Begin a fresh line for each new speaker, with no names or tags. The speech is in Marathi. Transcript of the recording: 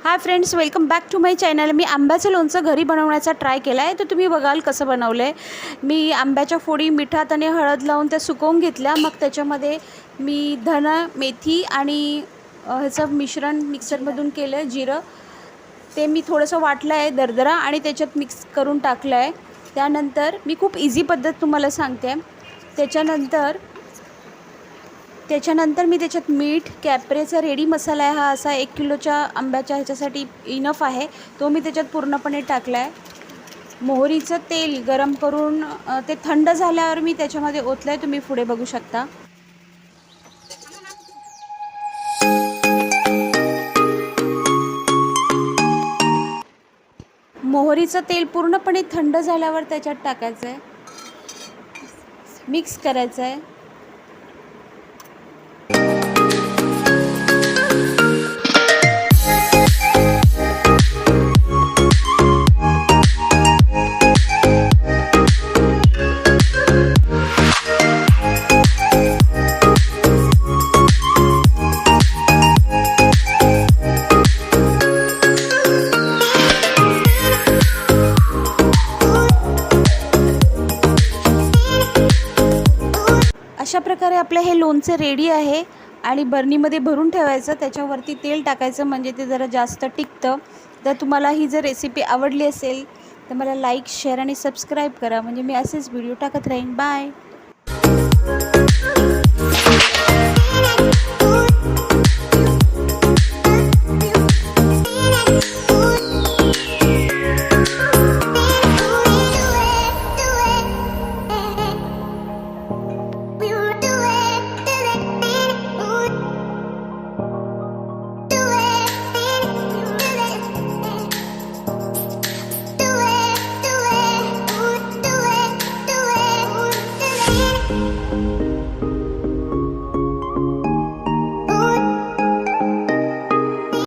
High friends, welcome back to my channel. मी आंब्याचं लोणचं घरी बनवण्याचा ट्राय केला आहे, तर तुम्ही बघाल कसं बनवलं आहे। मी आंब्याच्या फोडी मिठात आणि हळद लावून त्या सुकवून घेतल्या। मग त्याच्यामध्ये मी धन, मेथी आणि ह्याचं मिश्रण मिक्सरमधून केलं, जिरं ते मी थोडंसं वाटलं आहे दरदरा आणि त्याच्यात मिक्स करून टाकलं आहे। त्यानंतर मी खूप इझी पद्धत तुम्हाला सांगते। त्याच्यानंतर मी त्याच्यात मीठ, कॅप्रेचा रेडी मसाला आहे, हा असा 1 किलोच्या आंब्याच्या ह्याच्यासाठी इनफ आहे, तो मी त्याच्यात पूर्णपणे टाकला आहे। मोहरीचं तेल गरम करून ते थंड झाल्यावर मी त्याच्यामध्ये ओतलं आहे, तुम्ही पुढे बघू शकता। मोहरीचं तेल पूर्णपणे थंड झाल्यावर त्याच्यात टाकायचं आहे, मिक्स करायचं आहे। अशा प्रकारे आपले हे लोणचे रेडी आहे आणि बर्नीमध्ये भरून ठेवायचं, त्याच्यावरती तेल टाकायचं म्हणजे ते जरा जास्त टिकतं। तर तुम्हाला ही जर रेसिपी आवडली असेल तर मला लाईक, शेअर आणि सबस्क्राईब करा, म्हणजे मी असेच व्हिडिओ टाकत राहीन। बाय।